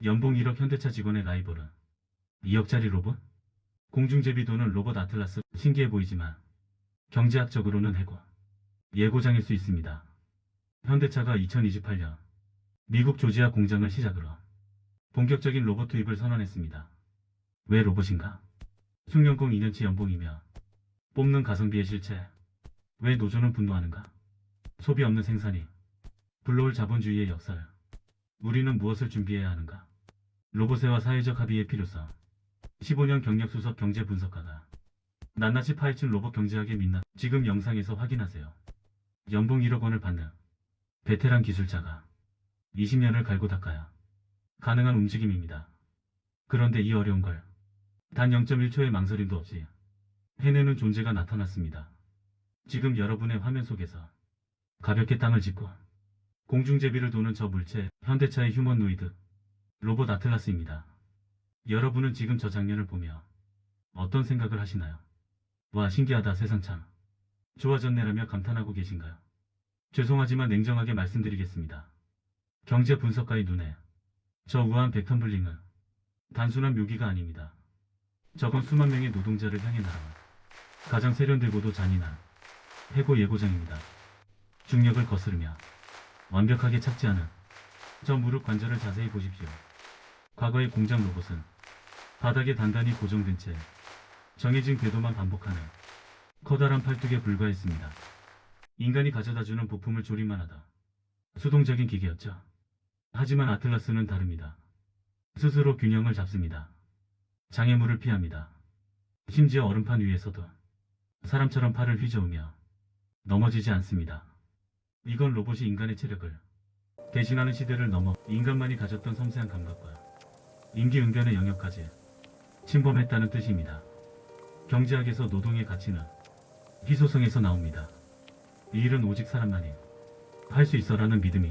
연봉 1억 현대차 직원의 라이벌은 2억짜리 로봇? 공중제비 도는 로봇 아틀라스. 신기해 보이지만 경제학적으로는 해고. 예고장일 수 있습니다. 현대차가 2028년 미국 조지아 공장을 시작으로 본격적인 로봇 투입을 선언했습니다. 왜 로봇인가? 숙련공 2년치 연봉이며 뽑는 가성비의 실체. 왜 노조는 분노하는가? 소비 없는 생산이 불러올 자본주의의 역설. 우리는 무엇을 준비해야 하는가? 로봇세와 사회적 합의의 필요성. 15년 경력 수석 경제 분석가가 낱낱이 파헤친 로봇 경제학의 민낯. 지금 영상에서 확인하세요. 연봉 1억 원을 받는 베테랑 기술자가 20년을 갈고 닦아야 가능한 움직임입니다. 그런데 이 어려운 걸 단 0.1초의 망설임도 없이 해내는 존재가 나타났습니다. 지금 여러분의 화면 속에서 가볍게 땅을 짚고 공중제비를 도는 저 물체, 현대차의 휴머노이드 로봇 아틀라스입니다. 여러분은 지금 저 장면을 보며 어떤 생각을 하시나요? 와, 신기하다, 세상 참 좋아졌네라며 감탄하고 계신가요? 죄송하지만 냉정하게 말씀드리겠습니다. 경제 분석가의 눈에 저 우아한 백텀블링은 단순한 묘기가 아닙니다. 저건 수만 명의 노동자를 향해 날아온 가장 세련되고도 잔인한 해고 예고장입니다. 중력을 거스르며 완벽하게 착지하는 저 무릎 관절을 자세히 보십시오. 과거의 공장 로봇은 바닥에 단단히 고정된 채 정해진 궤도만 반복하는 커다란 팔뚝에 불과했습니다. 인간이 가져다주는 부품을 조립만 하다 수동적인 기계였죠. 하지만 아틀라스는 다릅니다. 스스로 균형을 잡습니다. 장애물을 피합니다. 심지어 얼음판 위에서도 사람처럼 팔을 휘저으며 넘어지지 않습니다. 이건 로봇이 인간의 체력을 대신하는 시대를 넘어 인간만이 가졌던 섬세한 감각과 임기응변의 영역까지 침범했다는 뜻입니다. 경제학에서 노동의 가치는 희소성에서 나옵니다. 이 일은 오직 사람만이 할 수 있어라는 믿음이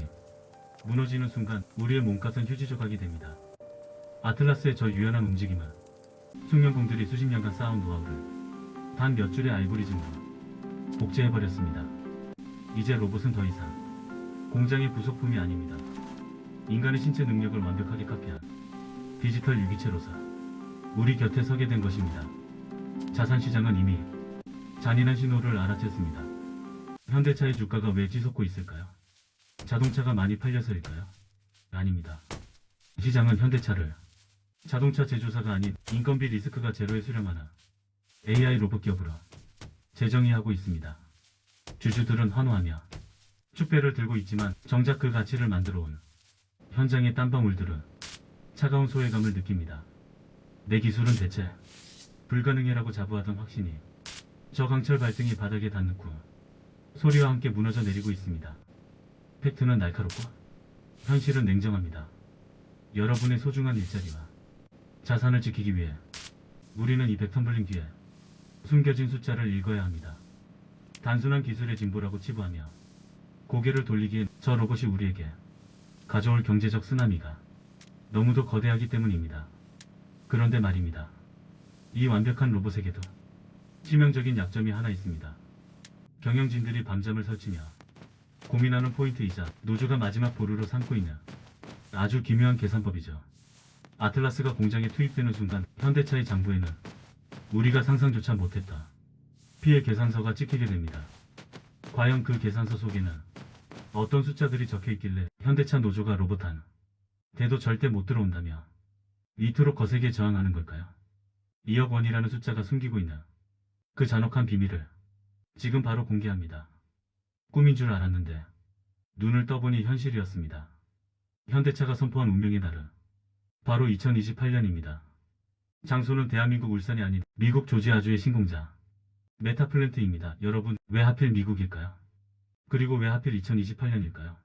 무너지는 순간 우리의 몸값은 휴지 조각이 됩니다. 아틀라스의 저 유연한 움직임은 숙련공들이 수십 년간 쌓아온 노하우를 단 몇 줄의 알고리즘으로 복제해버렸습니다. 이제 로봇은 더 이상 공장의 부속품이 아닙니다. 인간의 신체 능력을 완벽하게 카피한 디지털 유기체로서 우리 곁에 서게 된 것입니다. 자산시장은 이미 잔인한 신호를 알아챘습니다. 현대차의 주가가 왜 치솟고 있을까요? 자동차가 많이 팔려서일까요? 아닙니다. 시장은 현대차를 자동차 제조사가 아닌 인건비 리스크가 제로에 수렴하는 AI 로봇 기업으로 재정의하고 있습니다. 주주들은 환호하며 축배를 들고 있지만 정작 그 가치를 만들어 온 현장의 땀방울들은 차가운 소외감을 느낍니다. 내 기술은 대체 불가능해라고 자부하던 확신이 저 강철 발등이 바닥에 닿는 후 소리와 함께 무너져 내리고 있습니다. 팩트는 날카롭고 현실은 냉정합니다. 여러분의 소중한 일자리와 자산을 지키기 위해 우리는 이 백텀블링 뒤에 숨겨진 숫자를 읽어야 합니다. 단순한 기술의 진보라고 치부하며 고개를 돌리기엔 저 로봇이 우리에게 가져올 경제적 쓰나미가 너무도 거대하기 때문입니다. 그런데 말입니다. 이 완벽한 로봇에게도 치명적인 약점이 하나 있습니다. 경영진들이 밤잠을 설치며 고민하는 포인트이자 노조가 마지막 보루로 삼고 있는 아주 기묘한 계산법이죠. 아틀라스가 공장에 투입되는 순간 현대차의 장부에는 우리가 상상조차 못했다 피해 계산서가 찍히게 됩니다. 과연 그 계산서 속에는 어떤 숫자들이 적혀 있길래 현대차 노조가 로봇 한 대도 절대 못 들어온다며 이토록 거세게 저항하는 걸까요? 2억 원이라는 숫자가 숨기고 있는 그 잔혹한 비밀을 지금 바로 공개합니다. 꿈인 줄 알았는데 눈을 떠보니 현실이었습니다. 현대차가 선포한 운명의 날은 바로 2028년입니다. 장소는 대한민국 울산이 아닌 미국 조지아주의 신공장 메타플랜트입니다. 여러분, 왜 하필 미국일까요? 그리고 왜 하필 2028년일까요?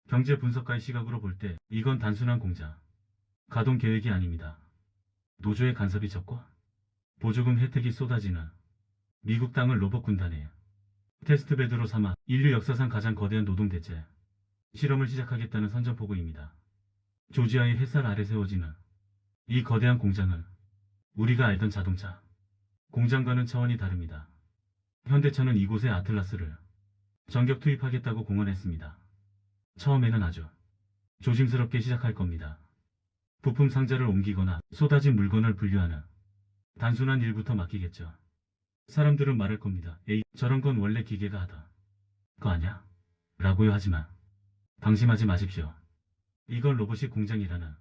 경제 분석가의 시각으로 볼 때 이건 단순한 공장 가동 계획이 아닙니다. 노조의 간섭이 적고 보조금 혜택이 쏟아지는 미국 땅을 로봇 군단의 테스트베드로 삼아 인류 역사상 가장 거대한 노동대체 실험을 시작하겠다는 선전포고입니다. 조지아의 햇살 아래 세워지는 이 거대한 공장은 우리가 알던 자동차 공장과는 차원이 다릅니다. 현대차는 이곳에 아틀라스를 전격 투입하겠다고 공언했습니다. 처음에는 아주 조심스럽게 시작할 겁니다. 부품 상자를 옮기거나 쏟아진 물건을 분류하는 단순한 일부터 맡기겠죠. 사람들은 말할 겁니다. 에이, 저런 건 원래 기계가 하다. 거 아냐? 라고요. 하지만 방심하지 마십시오. 이건 로봇이 공장이라는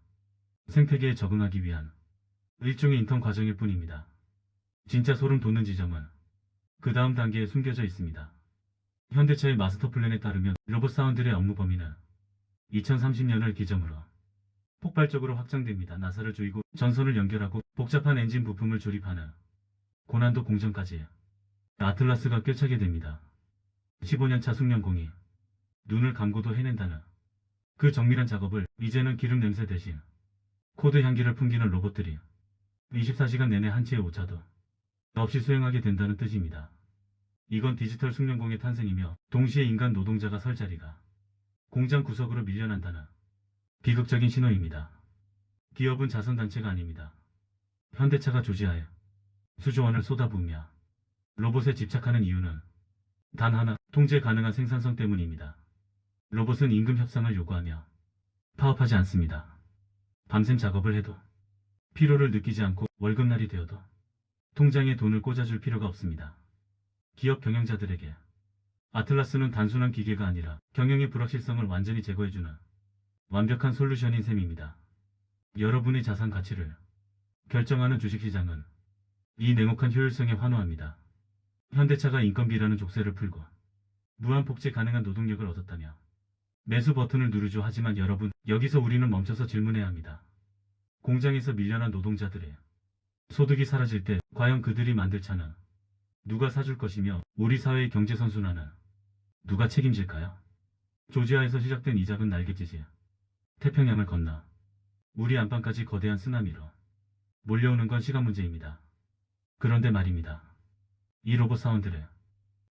생태계에 적응하기 위한 일종의 인턴 과정일 뿐입니다. 진짜 소름 돋는 지점은 그 다음 단계에 숨겨져 있습니다. 현대차의 마스터 플랜에 따르면 로봇 사원들의 업무 범위는 2030년을 기점으로 폭발적으로 확장됩니다. 나사를 조이고 전선을 연결하고 복잡한 엔진 부품을 조립하는 고난도 공정까지 아틀라스가 꿰차게 됩니다. 15년차 숙련공이 눈을 감고도 해낸다는 그 정밀한 작업을 이제는 기름 냄새 대신 코드 향기를 풍기는 로봇들이 24시간 내내 한치의 오차도 없이 수행하게 된다는 뜻입니다. 이건 디지털 숙련공의 탄생이며 동시에 인간 노동자가 설 자리가 공장 구석으로 밀려난다는 비극적인 신호입니다. 기업은 자선단체가 아닙니다. 현대차가 조지하에 수조 원을 쏟아부으며 로봇에 집착하는 이유는 단 하나, 통제 가능한 생산성 때문입니다. 로봇은 임금 협상을 요구하며 파업하지 않습니다. 밤샘 작업을 해도 피로를 느끼지 않고 월급날이 되어도 통장에 돈을 꽂아줄 필요가 없습니다. 기업 경영자들에게 아틀라스는 단순한 기계가 아니라 경영의 불확실성을 완전히 제거해주는 완벽한 솔루션인 셈입니다. 여러분의 자산 가치를 결정하는 주식시장은 이 냉혹한 효율성에 환호합니다. 현대차가 인건비라는 족쇄를 풀고 무한 복제 가능한 노동력을 얻었다며 매수 버튼을 누르죠. 하지만 여러분, 여기서 우리는 멈춰서 질문해야 합니다. 공장에서 밀려난 노동자들의 소득이 사라질 때 과연 그들이 만들 차는 누가 사줄 것이며 우리 사회의 경제 선순환은 누가 책임질까요? 조지아에서 시작된 이 작은 날갯짓이 태평양을 건너 우리 안방까지 거대한 쓰나미로 몰려오는 건 시간 문제입니다. 그런데 말입니다. 이 로봇 사원들의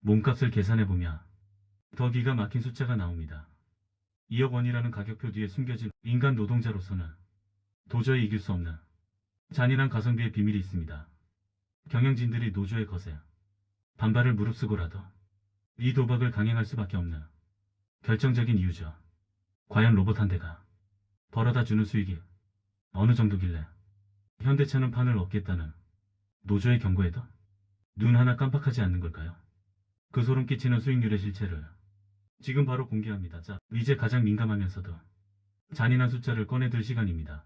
몸값을 계산해보면 더 기가 막힌 숫자가 나옵니다. 2억 원이라는 가격표 뒤에 숨겨진 인간 노동자로서는 도저히 이길 수 없는 잔인한 가성비의 비밀이 있습니다. 경영진들이 노조의 거세, 반발을 무릅쓰고라도 이 도박을 강행할 수밖에 없는 결정적인 이유죠. 과연 로봇 한 대가 벌어다주는 수익이 어느 정도길래 현대차는 판을 얻겠다는 노조의 경고에도 눈 하나 깜빡하지 않는 걸까요? 그 소름 끼치는 수익률의 실체를 지금 바로 공개합니다. 자, 이제 가장 민감하면서도 잔인한 숫자를 꺼내들 시간입니다.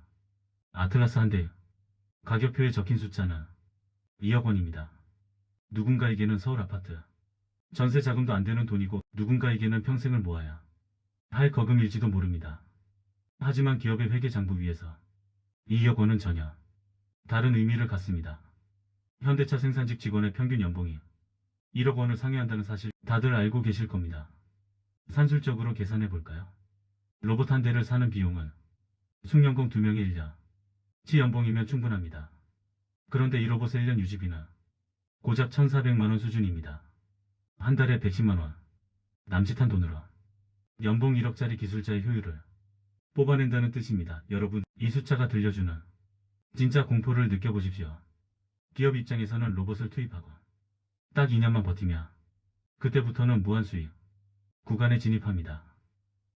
아틀라스 한 대 가격표에 적힌 숫자는 2억 원입니다. 누군가에게는 서울 아파트 전세 자금도 안 되는 돈이고 누군가에게는 평생을 모아야 할 거금일지도 모릅니다. 하지만 기업의 회계장부 위에서 2억 원은 전혀 다른 의미를 갖습니다. 현대차 생산직 직원의 평균 연봉이 1억 원을 상회한다는 사실 다들 알고 계실 겁니다. 산술적으로 계산해 볼까요? 로봇 한 대를 사는 비용은 숙련공 2명의 1년 치 연봉이면 충분합니다. 그런데 이 로봇의 1년 유지비는 고작 1,400만원 수준입니다. 한 달에 110만원. 남짓한 돈으로 연봉 1억짜리 기술자의 효율을 뽑아낸다는 뜻입니다. 여러분, 이 숫자가 들려주는 진짜 공포를 느껴보십시오. 기업 입장에서는 로봇을 투입하고 딱 2년만 버티며 그때부터는 무한수익 구간에 진입합니다.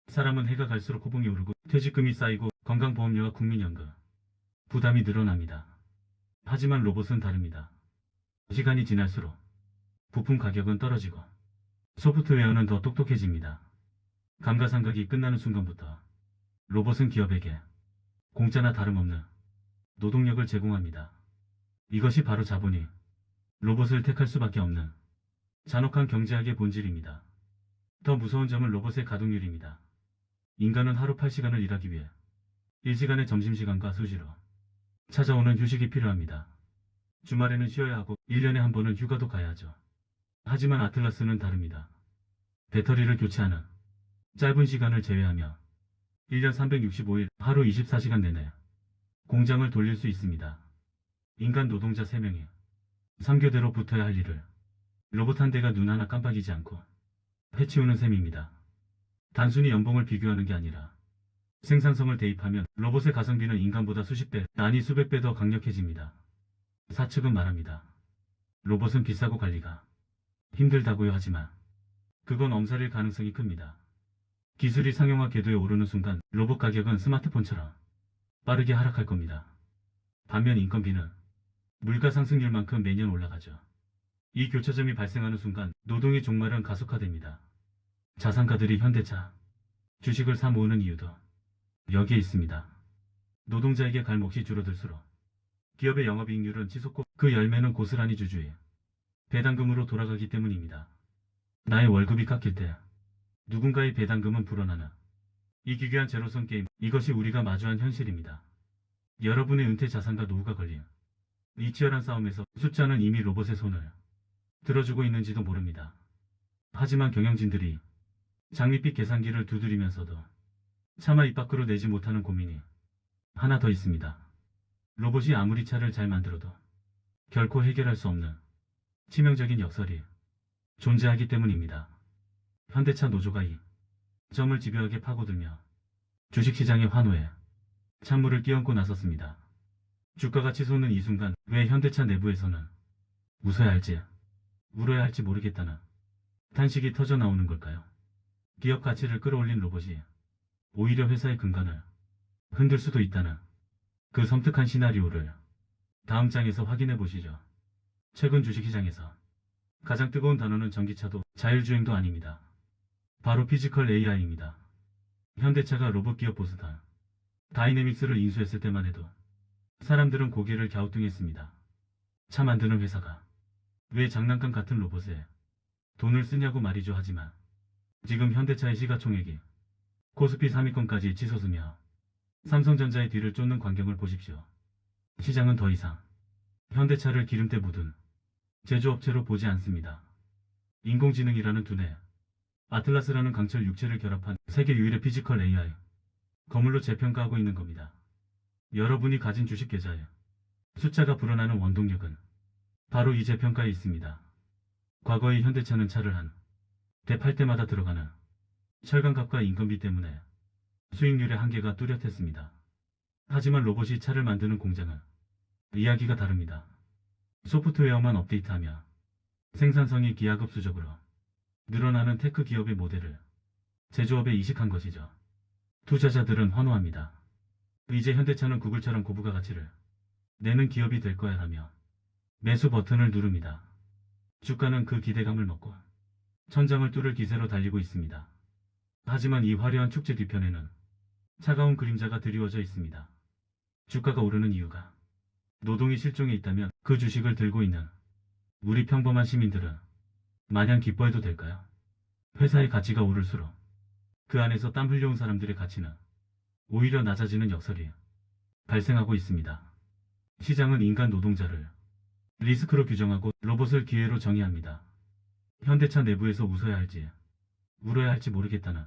사람은 해가 갈수록 호봉이 오르고 퇴직금이 쌓이고 건강보험료와 국민연금 부담이 늘어납니다. 하지만 로봇은 다릅니다. 시간이 지날수록 부품 가격은 떨어지고 소프트웨어는 더 똑똑해집니다. 감가상각이 끝나는 순간부터 로봇은 기업에게 공짜나 다름없는 노동력을 제공합니다. 이것이 바로 자본이 로봇을 택할 수밖에 없는 잔혹한 경제학의 본질입니다. 더 무서운 점은 로봇의 가동률입니다. 인간은 하루 8시간을 일하기 위해 1시간의 점심시간과 수시로 찾아오는 휴식이 필요합니다. 주말에는 쉬어야 하고 1년에 한 번은 휴가도 가야 하죠. 하지만 아틀라스는 다릅니다. 배터리를 교체하는 짧은 시간을 제외하며 1년 365일 하루 24시간 내내 공장을 돌릴 수 있습니다. 인간 노동자 3명이 3교대로 붙어야 할 일을 로봇 한 대가 눈 하나 깜빡이지 않고 해치우는 셈입니다. 단순히 연봉을 비교하는 게 아니라 생산성을 대입하면 로봇의 가성비는 인간보다 수십 배, 아니 수백 배 더 강력해집니다. 사측은 말합니다. 로봇은 비싸고 관리가 힘들다고요. 하지만 그건 엄살일 가능성이 큽니다. 기술이 상용화 궤도에 오르는 순간 로봇 가격은 스마트폰처럼 빠르게 하락할 겁니다. 반면 인건비는 물가 상승률만큼 매년 올라가죠. 이 교차점이 발생하는 순간 노동의 종말은 가속화됩니다. 자산가들이 현대차, 주식을 사 모으는 이유도 여기에 있습니다. 노동자에게 갈 몫이 줄어들수록 기업의 영업이익률은 치솟고 그 열매는 고스란히 주주의 배당금으로 돌아가기 때문입니다. 나의 월급이 깎일 때 누군가의 배당금은 불어나는 이 기괴한 제로섬 게임, 이것이 우리가 마주한 현실입니다. 여러분의 은퇴 자산과 노후가 걸린 이 치열한 싸움에서 숫자는 이미 로봇의 손을 들어주고 있는지도 모릅니다. 하지만 경영진들이 장밋빛 계산기를 두드리면서도 차마 입 밖으로 내지 못하는 고민이 하나 더 있습니다. 로봇이 아무리 차를 잘 만들어도 결코 해결할 수 없는 치명적인 역설이 존재하기 때문입니다. 현대차 노조가 이 점을 집요하게 파고들며 주식시장의 환호에 찬물을 끼얹고 나섰습니다. 주가가 치솟는 이 순간 왜 현대차 내부에서는 웃어야 할지 울어야 할지 모르겠다는 탄식이 터져 나오는 걸까요? 기업 가치를 끌어올린 로봇이 오히려 회사의 근간을 흔들 수도 있다는 그 섬뜩한 시나리오를 다음 장에서 확인해 보시죠. 최근 주식시장에서 가장 뜨거운 단어는 전기차도 자율주행도 아닙니다. 바로 피지컬 AI입니다. 현대차가 로봇 기업 보스다 다이내믹스를 인수했을 때만 해도 사람들은 고개를 갸우뚱했습니다. 차 만드는 회사가 왜 장난감 같은 로봇에 돈을 쓰냐고 말이죠. 하지만 지금 현대차의 시가총액이 코스피 3위권까지 치솟으며 삼성전자의 뒤를 쫓는 광경을 보십시오. 시장은 더 이상 현대차를 기름때 묻은 제조업체로 보지 않습니다. 인공지능이라는 두뇌, 아틀라스라는 강철 육체를 결합한 세계 유일의 피지컬 AI, 거물로 재평가하고 있는 겁니다. 여러분이 가진 주식 계좌에 숫자가 불어나는 원동력은 바로 이 재평가에 있습니다. 과거의 현대차는 차를 한 대 팔 때마다 들어가는 철강값과 인건비 때문에 수익률의 한계가 뚜렷했습니다. 하지만 로봇이 차를 만드는 공장은 이야기가 다릅니다. 소프트웨어만 업데이트하며 생산성이 기하급수적으로 늘어나는 테크 기업의 모델을 제조업에 이식한 것이죠. 투자자들은 환호합니다. 이제 현대차는 구글처럼 고부가 가치를 내는 기업이 될 거야 라며 매수 버튼을 누릅니다. 주가는 그 기대감을 먹고 천장을 뚫을 기세로 달리고 있습니다. 하지만 이 화려한 축제 뒤편에는 차가운 그림자가 드리워져 있습니다. 주가가 오르는 이유가 노동이 실종해 있다면 그 주식을 들고 있는 우리 평범한 시민들은 마냥 기뻐해도 될까요? 회사의 가치가 오를수록 그 안에서 땀 흘려온 사람들의 가치는 오히려 낮아지는 역설이 발생하고 있습니다. 시장은 인간 노동자를 리스크로 규정하고 로봇을 기회로 정의합니다. 현대차 내부에서 웃어야 할지 울어야 할지 모르겠다는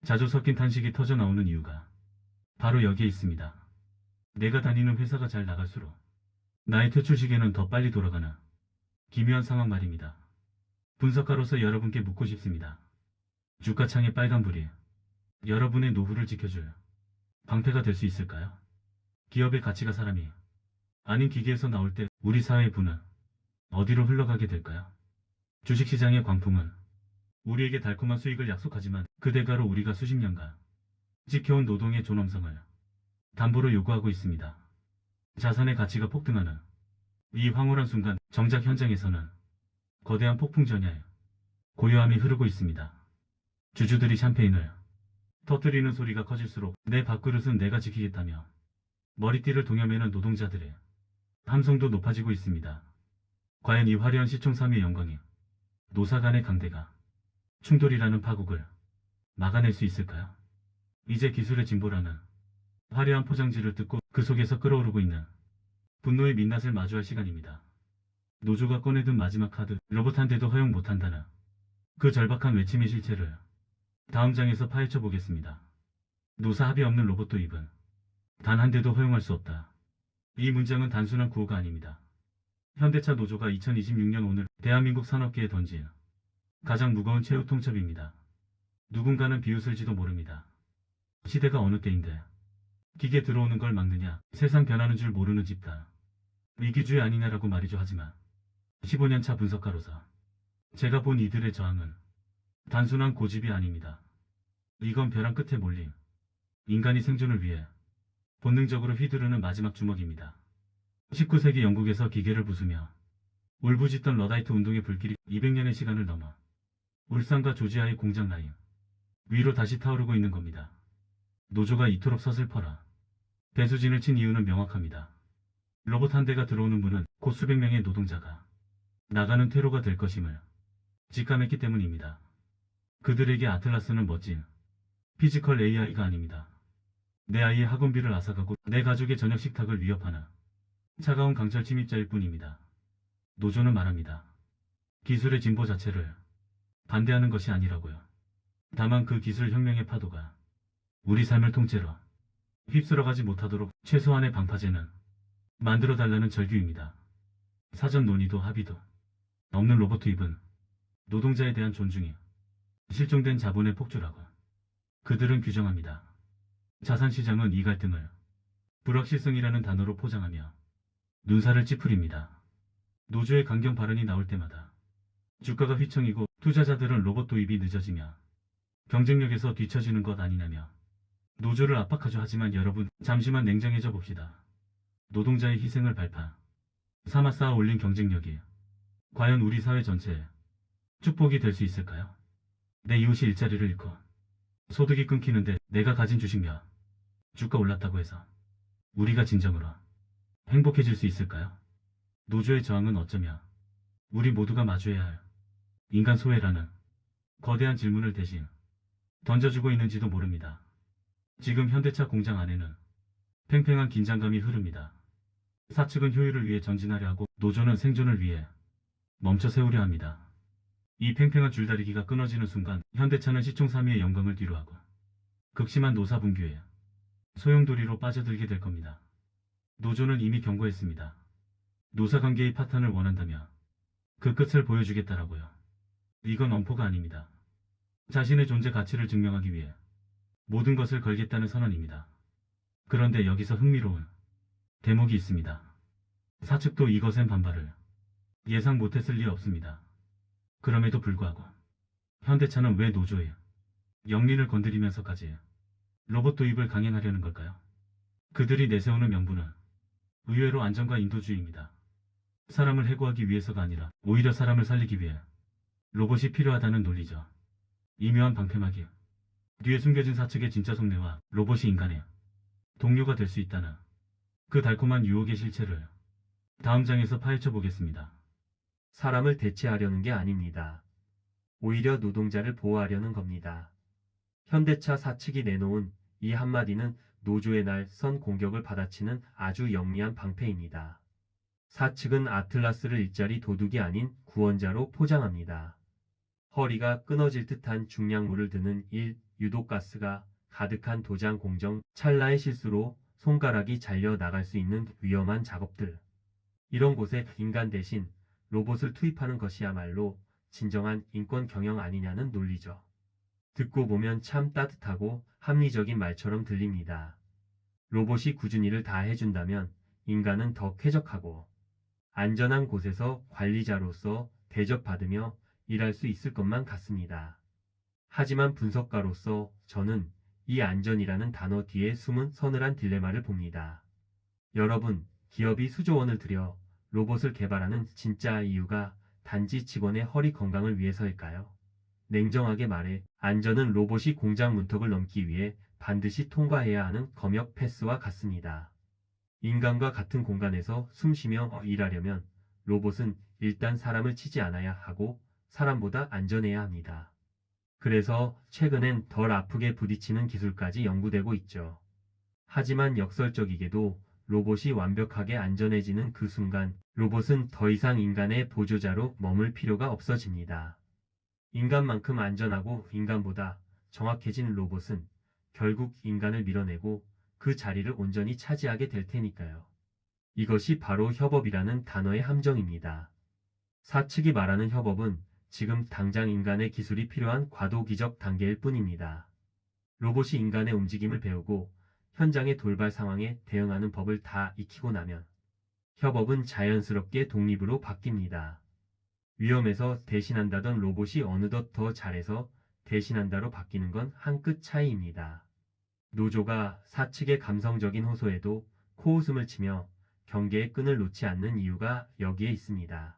자주 섞인 탄식이 터져 나오는 이유가 바로 여기에 있습니다. 내가 다니는 회사가 잘 나갈수록 나의 퇴출 시계는 더 빨리 돌아가는 기묘한 상황 말입니다. 분석가로서 여러분께 묻고 싶습니다. 주가창의 빨간불이 여러분의 노후를 지켜줄 방패가 될 수 있을까요? 기업의 가치가 사람이 아닌 기계에서 나올 때 우리 사회의 부는 어디로 흘러가게 될까요? 주식시장의 광풍은 우리에게 달콤한 수익을 약속하지만 그 대가로 우리가 수십 년간 지켜온 노동의 존엄성을 담보로 요구하고 있습니다. 자산의 가치가 폭등하는 이 황홀한 순간 정작 현장에서는 거대한 폭풍 전야에 고요함이 흐르고 있습니다. 주주들이 샴페인을 터뜨리는 소리가 커질수록 내 밥그릇은 내가 지키겠다며 머리띠를 동여매는 노동자들의 함성도 높아지고 있습니다. 과연 이 화려한 시총3위의 영광이 노사 간의 강대가 충돌이라는 파국을 막아낼 수 있을까요? 이제 기술의 진보라는 화려한 포장지를 뜯고 그 속에서 끓어오르고 있는 분노의 민낯을 마주할 시간입니다. 노조가 꺼내든 마지막 카드, 로봇 한 대도 허용 못한다는 그 절박한 외침의 실체를 다음 장에서 파헤쳐 보겠습니다. 노사 합의 없는 로봇 도입은 단 한 대도 허용할 수 없다. 이 문장은 단순한 구호가 아닙니다. 현대차 노조가 2026년 오늘 대한민국 산업계에 던진 가장 무거운 최후 통첩입니다. 누군가는 비웃을지도 모릅니다. 시대가 어느 때인데 기계 들어오는 걸 막느냐, 세상 변하는 줄 모르는 집단, 위기주의 아니냐라고 말이죠. 하지만 15년 차 분석가로서 제가 본 이들의 저항은 단순한 고집이 아닙니다. 이건 벼랑 끝에 몰린 인간이 생존을 위해 본능적으로 휘두르는 마지막 주먹입니다. 19세기 영국에서 기계를 부수며 울부짖던 러다이트 운동의 불길이 200년의 시간을 넘어 울산과 조지아의 공장 라인 위로 다시 타오르고 있는 겁니다. 노조가 이토록 서슬퍼라 배수진을 친 이유는 명확합니다. 로봇 한 대가 들어오는 문은 곧 수백 명의 노동자가 나가는 퇴로가 될 것임을 직감했기 때문입니다. 그들에게 아틀라스는 멋진 피지컬 AI가 아닙니다. 내 아이의 학원비를 앗아가고 내 가족의 저녁 식탁을 위협하는 차가운 강철 침입자일 뿐입니다. 노조는 말합니다. 기술의 진보 자체를 반대하는 것이 아니라고요. 다만 그 기술 혁명의 파도가 우리 삶을 통째로 휩쓸어가지 못하도록 최소한의 방파제는 만들어달라는 절규입니다. 사전 논의도 합의도 없는 로봇 투입은 노동자에 대한 존중이 실종된 자본의 폭주라고 그들은 규정합니다. 자산시장은 이 갈등을 불확실성이라는 단어로 포장하며 눈살을 찌푸립니다. 노조의 강경 발언이 나올 때마다 주가가 휘청이고 투자자들은 로봇 도입이 늦어지며 경쟁력에서 뒤처지는 것 아니냐며 노조를 압박하죠. 하지만 여러분 잠시만 냉정해져 봅시다. 노동자의 희생을 발파 삼아 쌓아 올린 경쟁력이 과연 우리 사회 전체에 축복이 될 수 있을까요? 내 이웃이 일자리를 잃고 소득이 끊기는데 내가 가진 주식며 주가 올랐다고 해서 우리가 진정으로 행복해질 수 있을까요? 노조의 저항은 어쩌며 우리 모두가 마주해야 할 인간 소외라는 거대한 질문을 대신 던져주고 있는지도 모릅니다. 지금 현대차 공장 안에는 팽팽한 긴장감이 흐릅니다. 사측은 효율을 위해 전진하려 하고 노조는 생존을 위해 멈춰 세우려 합니다. 이 팽팽한 줄다리기가 끊어지는 순간 현대차는 시총삼위의 영광을 뒤로하고 극심한 노사 분규에 소용돌이로 빠져들게 될 겁니다. 노조는 이미 경고했습니다. 노사관계의 파탄을 원한다며 그 끝을 보여주겠다라고요. 이건 엄포가 아닙니다. 자신의 존재 가치를 증명하기 위해 모든 것을 걸겠다는 선언입니다. 그런데 여기서 흥미로운 대목이 있습니다. 사측도 이것엔 반발을 예상 못했을 리 없습니다. 그럼에도 불구하고 현대차는 왜 노조의 영린을 건드리면서까지 로봇 도입을 강행하려는 걸까요? 그들이 내세우는 명분은 의외로 안전과 인도주의입니다. 사람을 해고하기 위해서가 아니라 오히려 사람을 살리기 위해 로봇이 필요하다는 논리죠. 미묘한 방패막이 뒤에 숨겨진 사측의 진짜 속내와 로봇이 인간의 동료가 될 수 있다는 그 달콤한 유혹의 실체를 다음 장에서 파헤쳐 보겠습니다. 사람을 대체하려는 게 아닙니다. 오히려 노동자를 보호하려는 겁니다. 현대차 사측이 내놓은 이 한마디는 노조의 날선 공격을 받아치는 아주 영리한 방패입니다. 사측은 아틀라스를 일자리 도둑이 아닌 구원자로 포장합니다. 허리가 끊어질 듯한 중량물을 드는 유독가스가 가득한 도장 공정 찰나의 실수로 손가락이 잘려 나갈 수 있는 위험한 작업들. 이런 곳에 인간 대신 로봇을 투입하는 것이야말로 진정한 인권 경영 아니냐는 논리죠. 듣고 보면 참 따뜻하고 합리적인 말처럼 들립니다. 로봇이 굳은 일을 다 해준다면 인간은 더 쾌적하고 안전한 곳에서 관리자로서 대접받으며 일할 수 있을 것만 같습니다. 하지만 분석가로서 저는 이 안전이라는 단어 뒤에 숨은 서늘한 딜레마를 봅니다. 여러분, 기업이 수조 원을 들여 로봇을 개발하는 진짜 이유가 단지 직원의 허리 건강을 위해서일까요? 냉정하게 말해 안전은 로봇이 공장 문턱을 넘기 위해 반드시 통과해야 하는 검역 패스와 같습니다. 인간과 같은 공간에서 숨쉬며 일하려면 로봇은 일단 사람을 치지 않아야 하고 사람보다 안전해야 합니다. 그래서 최근엔 덜 아프게 부딪히는 기술까지 연구되고 있죠. 하지만 역설적이게도 로봇이 완벽하게 안전해지는 그 순간 로봇은 더 이상 인간의 보조자로 머물 필요가 없어집니다. 인간만큼 안전하고 인간보다 정확해진 로봇은 결국 인간을 밀어내고 그 자리를 온전히 차지하게 될 테니까요. 이것이 바로 협업이라는 단어의 함정입니다. 사측이 말하는 협업은 지금 당장 인간의 기술이 필요한 과도기적 단계일 뿐입니다. 로봇이 인간의 움직임을 배우고 현장의 돌발 상황에 대응하는 법을 다 익히고 나면 협업은 자연스럽게 독립으로 바뀝니다. 위험에서 대신한다던 로봇이 어느덧 더 잘해서 대신한다로 바뀌는 건 한 끗 차이입니다. 노조가 사측의 감성적인 호소에도 코웃음을 치며 경계의 끈을 놓지 않는 이유가 여기에 있습니다.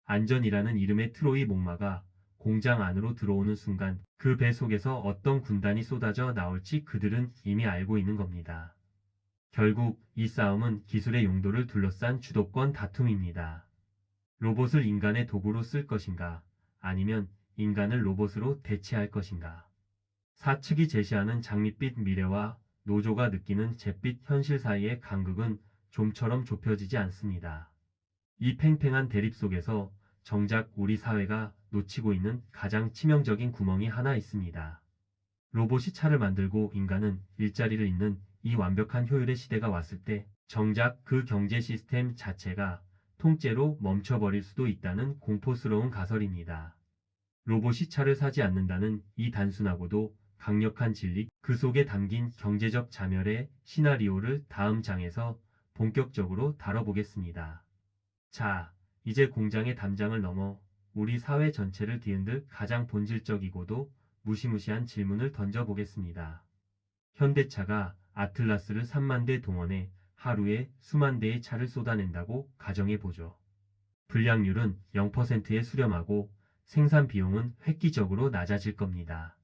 안전이라는 이름의 트로이 목마가 공장 안으로 들어오는 순간 그 배 속에서 어떤 군단이 쏟아져 나올지 그들은 이미 알고 있는 겁니다. 결국 이 싸움은 기술의 용도를 둘러싼 주도권 다툼입니다. 로봇을 인간의 도구로 쓸 것인가, 아니면 인간을 로봇으로 대체할 것인가. 사측이 제시하는 장밋빛 미래와 노조가 느끼는 잿빛 현실 사이의 간극은 좀처럼 좁혀지지 않습니다. 이 팽팽한 대립 속에서 정작 우리 사회가 놓치고 있는 가장 치명적인 구멍이 하나 있습니다. 로봇이 차를 만들고 인간은 일자리를 잇는 이 완벽한 효율의 시대가 왔을 때 정작 그 경제 시스템 자체가 통째로 멈춰버릴 수도 있다는 공포스러운 가설입니다. 로봇이 차를 사지 않는다는 이 단순하고도 강력한 진리, 그 속에 담긴 경제적 자멸의 시나리오를 다음 장에서 본격적으로 다뤄보겠습니다. 자, 이제 공장의 담장을 넘어 우리 사회 전체를 뒤흔들 가장 본질적이고도 무시무시한 질문을 던져보겠습니다. 현대차가 아틀라스를 3만 대 동원해 하루에 수만 대의 차를 쏟아낸다고 가정해보죠. 불량률은 0%에 수렴하고 생산 비용은 획기적으로 낮아질 겁니다.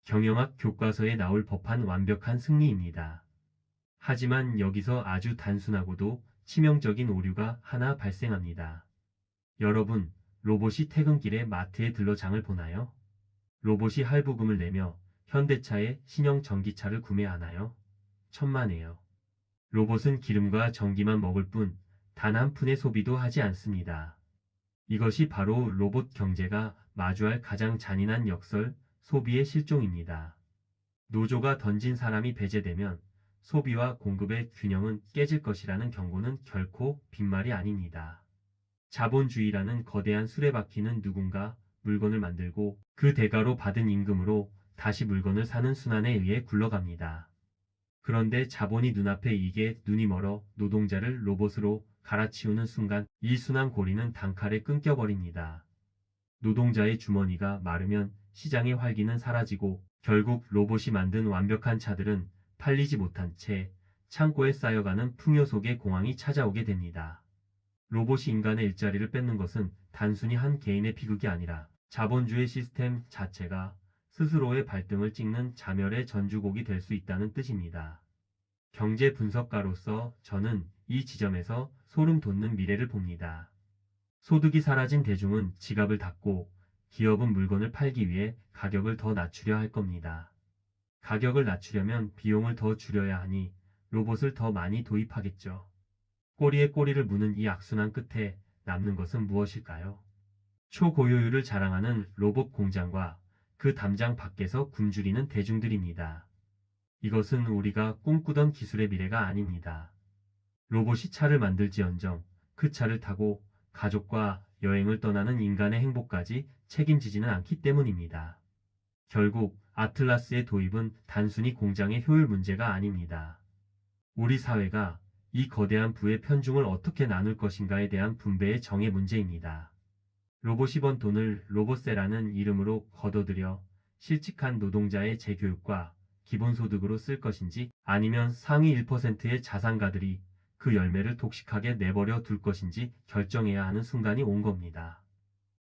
경영학 교과서에 나올 법한 완벽한 승리입니다. 하지만 여기서 아주 단순하고도 치명적인 오류가 하나 발생합니다. 여러분, 로봇이 퇴근길에 마트에 들러 장을 보나요? 로봇이 할부금을 내며 현대차의 신형 전기차를 구매하나요? 천만에요. 로봇은 기름과 전기만 먹을 뿐 단 한 푼의 소비도 하지 않습니다. 이것이 바로 로봇 경제가 마주할 가장 잔인한 역설, 소비의 실종입니다. 노조가 던진 사람이 배제되면 소비와 공급의 균형은 깨질 것이라는 경고는 결코 빈말이 아닙니다. 자본주의라는 거대한 수레바퀴는 누군가 물건을 만들고 그 대가로 받은 임금으로 다시 물건을 사는 순환에 의해 굴러갑니다. 그런데 자본이 눈앞에 이게 눈이 멀어 노동자를 로봇으로 갈아치우는 순간 이 순환 고리는 단칼에 끊겨버립니다. 노동자의 주머니가 마르면 시장의 활기는 사라지고 결국 로봇이 만든 완벽한 차들은 팔리지 못한 채 창고에 쌓여가는 풍요 속에 공황이 찾아오게 됩니다. 로봇이 인간의 일자리를 뺏는 것은 단순히 한 개인의 비극이 아니라 자본주의 시스템 자체가 스스로의 발등을 찍는 자멸의 전주곡이 될 수 있다는 뜻입니다. 경제 분석가로서 저는 이 지점에서 소름 돋는 미래를 봅니다. 소득이 사라진 대중은 지갑을 닫고 기업은 물건을 팔기 위해 가격을 더 낮추려 할 겁니다. 가격을 낮추려면 비용을 더 줄여야 하니 로봇을 더 많이 도입하겠죠. 꼬리에 꼬리를 무는 이 악순환 끝에 남는 것은 무엇일까요? 초고효율을 자랑하는 로봇 공장과 그 담장 밖에서 굶주리는 대중들입니다. 이것은 우리가 꿈꾸던 기술의 미래가 아닙니다. 로봇이 차를 만들지언정 그 차를 타고 가족과 여행을 떠나는 인간의 행복까지 책임지지는 않기 때문입니다. 결국 아틀라스의 도입은 단순히 공장의 효율 문제가 아닙니다. 우리 사회가 이 거대한 부의 편중을 어떻게 나눌 것인가에 대한 분배의 정의 문제입니다. 로봇이 번 돈을 로봇세라는 이름으로 걷어들여 실직한 노동자의 재교육과 기본소득으로 쓸 것인지 아니면 상위 1%의 자산가들이 그 열매를 독식하게 내버려 둘 것인지 결정해야 하는 순간이 온 겁니다.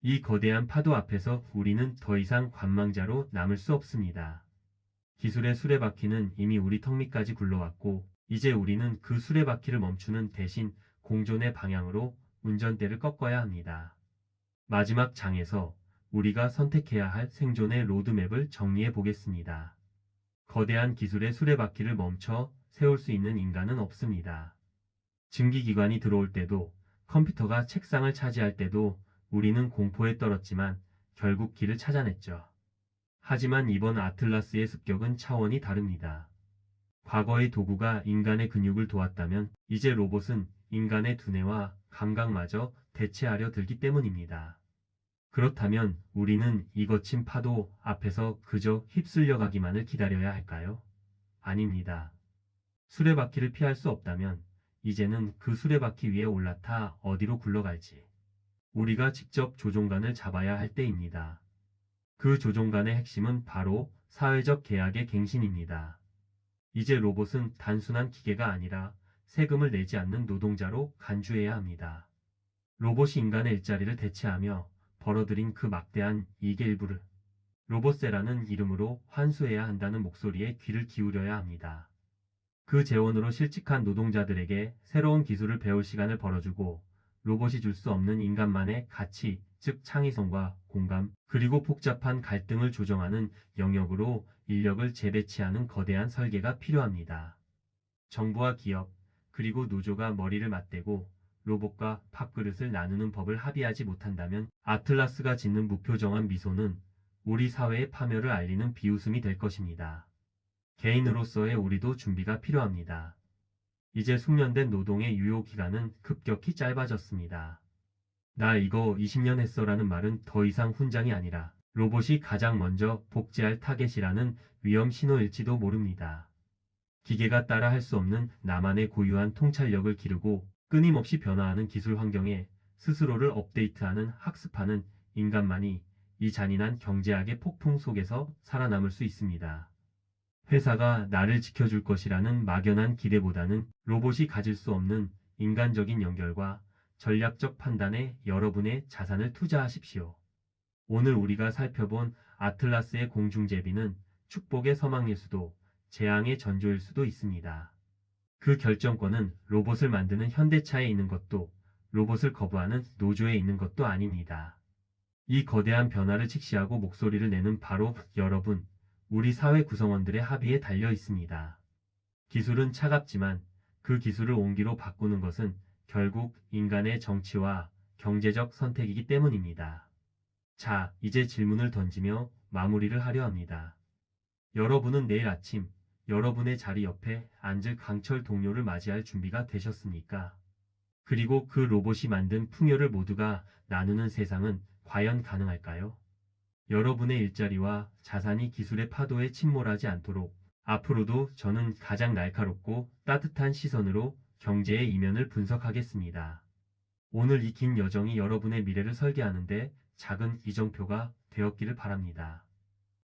이 거대한 파도 앞에서 우리는 더 이상 관망자로 남을 수 없습니다. 기술의 수레바퀴는 이미 우리 턱 밑까지 굴러왔고 이제 우리는 그 수레바퀴를 멈추는 대신 공존의 방향으로 운전대를 꺾어야 합니다. 마지막 장에서 우리가 선택해야 할 생존의 로드맵을 정리해 보겠습니다. 거대한 기술의 수레바퀴를 멈춰 세울 수 있는 인간은 없습니다. 증기기관이 들어올 때도 컴퓨터가 책상을 차지할 때도 우리는 공포에 떨었지만 결국 길을 찾아냈죠. 하지만 이번 아틀라스의 습격은 차원이 다릅니다. 과거의 도구가 인간의 근육을 도왔다면 이제 로봇은 인간의 두뇌와 감각마저 대체하려 들기 때문입니다. 그렇다면 우리는 이 거친 파도 앞에서 그저 휩쓸려 가기만을 기다려야 할까요? 아닙니다. 수레바퀴를 피할 수 없다면 이제는 그 수레바퀴 위에 올라타 어디로 굴러갈지 우리가 직접 조종간을 잡아야 할 때입니다. 그 조종간의 핵심은 바로 사회적 계약의 갱신입니다. 이제 로봇은 단순한 기계가 아니라 세금을 내지 않는 노동자로 간주해야 합니다. 로봇이 인간의 일자리를 대체하며 벌어들인 그 막대한 이익의 일부를 로봇세라는 이름으로 환수해야 한다는 목소리에 귀를 기울여야 합니다. 그 재원으로 실직한 노동자들에게 새로운 기술을 배울 시간을 벌어주고 로봇이 줄 수 없는 인간만의 가치, 즉 창의성과 공감, 그리고 복잡한 갈등을 조정하는 영역으로 인력을 재배치하는 거대한 설계가 필요합니다. 정부와 기업, 그리고 노조가 머리를 맞대고 로봇과 밥그릇을 나누는 법을 합의하지 못한다면 아틀라스가 짓는 무표정한 미소는 우리 사회의 파멸을 알리는 비웃음이 될 것입니다. 개인으로서의 우리도 준비가 필요합니다. 이제 숙련된 노동의 유효 기간은 급격히 짧아졌습니다. 나 이거 20년 했어라는 말은 더 이상 훈장이 아니라 로봇이 가장 먼저 복제할 타겟이라는 위험 신호일지도 모릅니다. 기계가 따라 할 수 없는 나만의 고유한 통찰력을 기르고 끊임없이 변화하는 기술 환경에 스스로를 업데이트하는 학습하는 인간만이 이 잔인한 경제학의 폭풍 속에서 살아남을 수 있습니다. 회사가 나를 지켜줄 것이라는 막연한 기대보다는 로봇이 가질 수 없는 인간적인 연결과 전략적 판단에 여러분의 자산을 투자하십시오. 오늘 우리가 살펴본 아틀라스의 공중제비는 축복의 서막일 수도 재앙의 전조일 수도 있습니다. 그 결정권은 로봇을 만드는 현대차에 있는 것도 로봇을 거부하는 노조에 있는 것도 아닙니다. 이 거대한 변화를 직시하고 목소리를 내는 바로 여러분, 우리 사회 구성원들의 합의에 달려 있습니다. 기술은 차갑지만 그 기술을 온기로 바꾸는 것은 결국 인간의 정치와 경제적 선택이기 때문입니다. 자, 이제 질문을 던지며 마무리를 하려 합니다. 여러분은 내일 아침 여러분의 자리 옆에 앉을 강철 동료를 맞이할 준비가 되셨습니까? 그리고 그 로봇이 만든 풍요를 모두가 나누는 세상은 과연 가능할까요? 여러분의 일자리와 자산이 기술의 파도에 침몰하지 않도록 앞으로도 저는 가장 날카롭고 따뜻한 시선으로 경제의 이면을 분석하겠습니다. 오늘 이 긴 여정이 여러분의 미래를 설계하는데 작은 이정표가 되었기를 바랍니다.